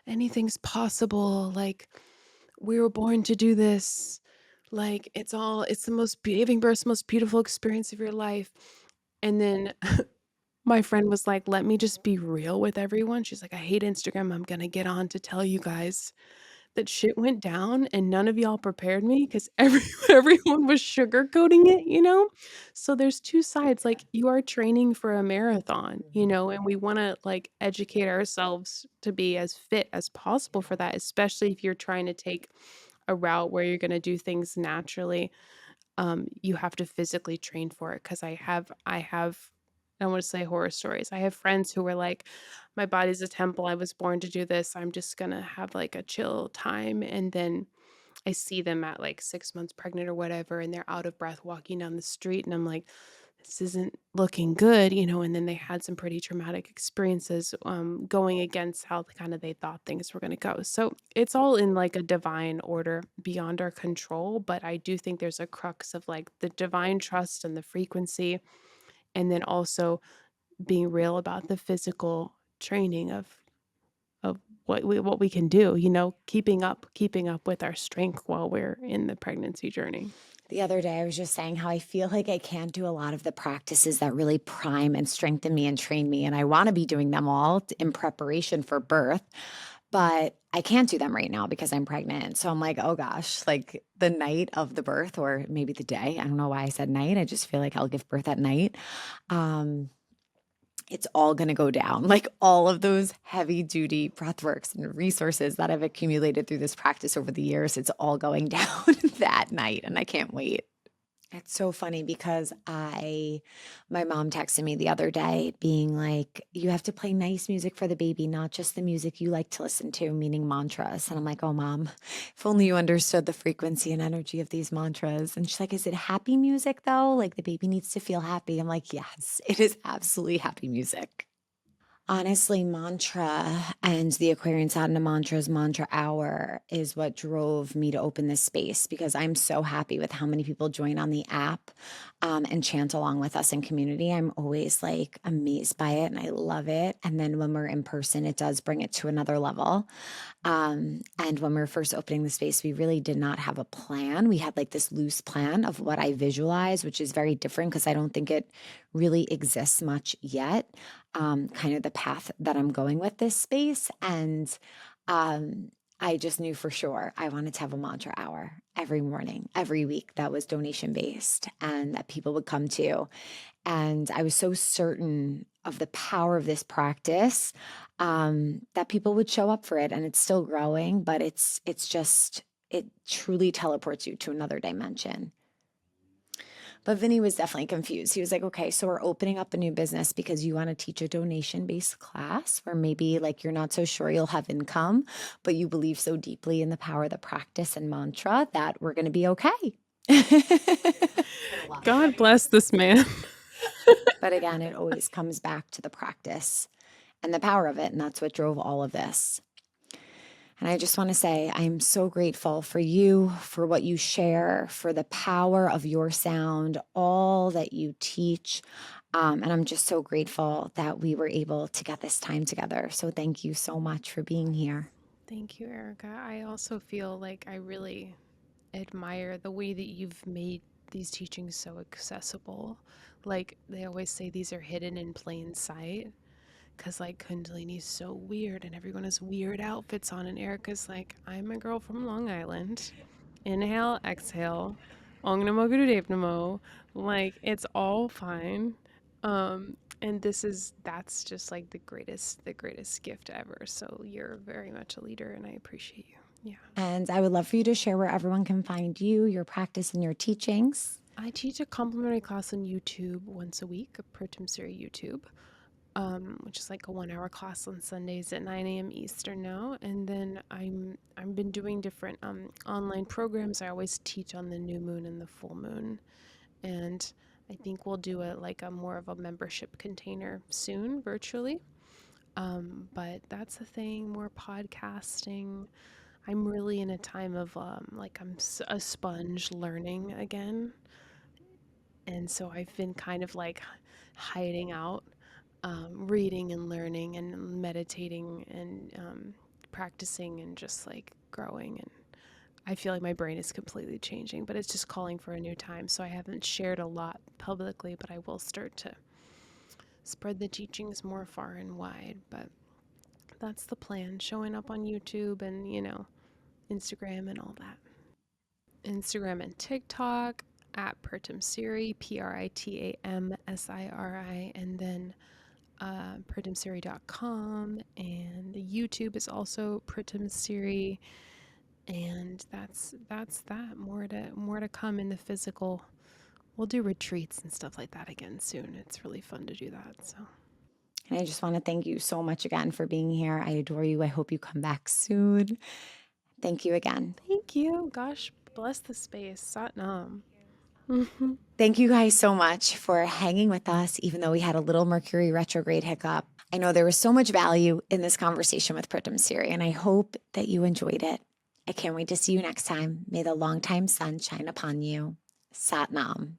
[SPEAKER 2] anything's possible, like we were born to do this. Like it's the most giving birth's the most beautiful experience of your life. And then my friend was like, "Let me just be real with everyone." She's like, "I hate Instagram. I'm gonna get on to tell you guys that shit went down and none of y'all prepared me because everyone was sugarcoating it, you know?" So there's two sides. Like you are training for a marathon, and we want to like educate ourselves to be as fit as possible for that, especially if you're trying to take a route where you're going to do things naturally. You have to physically train for it, because I have I don't want to say horror stories. I have friends who were like, my body's a temple. I was born to do this. I'm just going to have like a chill time. And then I see them at like 6 months pregnant or whatever, and they're out of breath walking down the street. And I'm like, this isn't looking good, and then they had some pretty traumatic experiences going against how kind of they thought things were going to go. So it's all in like a divine order beyond our control. But I do think there's a crux of like the divine trust and the frequency, and then also being real about the physical training of what we can do, keeping up with our strength while we're in the pregnancy journey.
[SPEAKER 1] The other day, I was just saying how I feel like I can't do a lot of the practices that really prime and strengthen me and train me. And I want to be doing them all in preparation for birth, but I can't do them right now because I'm pregnant. So I'm like, oh gosh, like the night of the birth, or maybe the day. I don't know why I said night. I just feel like I'll give birth at night. Um, it's all going to go down. Like all of those heavy duty breath works and resources that I've accumulated through this practice over the years, it's all going down that night. And I can't wait. It's so funny because my mom texted me the other day being like, you have to play nice music for the baby, not just the music you like to listen to, meaning mantras. And I'm like, oh, mom, if only you understood the frequency and energy of these mantras. And she's like, is it happy music though? Like the baby needs to feel happy. I'm like, yes, it is absolutely happy music. Honestly, mantra and the Aquarian Sadhana Mantras Mantra Hour is what drove me to open this space, because I'm so happy with how many people join on the app and chant along with us in community. I'm always like amazed by it and I love it. And then when we're in person, it does bring it to another level. And when we were first opening the space, we really did not have a plan. We had like this loose plan of what I visualize, which is very different because I don't think it really exists much yet. Kind of the path that I'm going with this space. And I just knew for sure I wanted to have a mantra hour every morning, every week that was donation based and that people would come to. And I was so certain of the power of this practice that people would show up for it. And it's still growing, but it's just it truly teleports you to another dimension. But Vinny was definitely confused. He was like, okay, so we're opening up a new business because you want to teach a donation based class where maybe like you're not so sure you'll have income, but you believe so deeply in the power of the practice and mantra that we're going to be okay.
[SPEAKER 2] God bless this man.
[SPEAKER 1] But again, it always comes back to the practice and the power of it. And that's what drove all of this. And I just want to say, I'm so grateful for you, for what you share, for the power of your sound, all that you teach. And I'm just so grateful that we were able to get this time together. So thank you so much for being here.
[SPEAKER 2] Thank you, Erica. I also feel like I really admire the way that you've made these teachings so accessible. Like they always say, these are hidden in plain sight. Because like Kundalini is so weird and everyone has weird outfits on. And Erica's like, I'm a girl from Long Island. Inhale, exhale. Ong Namo Guru Dev Namo. Like, it's all fine. And that's just like the greatest gift ever. So you're very much a leader and I appreciate you. Yeah.
[SPEAKER 1] And I would love for you to share where everyone can find you, your practice, and your teachings.
[SPEAKER 2] I teach a complimentary class on YouTube once a week, a Pritam Siri YouTube, which is like a 1 hour class on Sundays at 9 a.m. Eastern now. And then I've been doing different online programs. I always teach on the new moon and the full moon, and I think we'll do a more of a membership container soon virtually. But that's the thing. More podcasting. I'm really in a time of like I'm a sponge learning again, and so I've been kind of like hiding out, reading and learning and meditating and practicing and just like growing. And I feel like my brain is completely changing, but it's just calling for a new time. So I haven't shared a lot publicly, but I will start to spread the teachings more far and wide. But that's the plan, showing up on YouTube and, Instagram and all that. Instagram and TikTok at Pritam Siri, PRITAMSIRI, and then pritamsiri.com, and the YouTube is also Pritam Siri, and that's that. More to come in the physical. We'll do retreats and stuff like that again soon. It's really fun to do that. So
[SPEAKER 1] And I just want to thank you so much again for being here. I adore you. I hope you come back soon. Thank you again.
[SPEAKER 2] thank you. Gosh, bless the space. Sat Nam.
[SPEAKER 1] Thank you guys so much for hanging with us, even though we had a little Mercury retrograde hiccup. I know there was so much value in this conversation with Pritam Siri, and I hope that you enjoyed it. I can't wait to see you next time. May the longtime sun shine upon you. Sat Nam.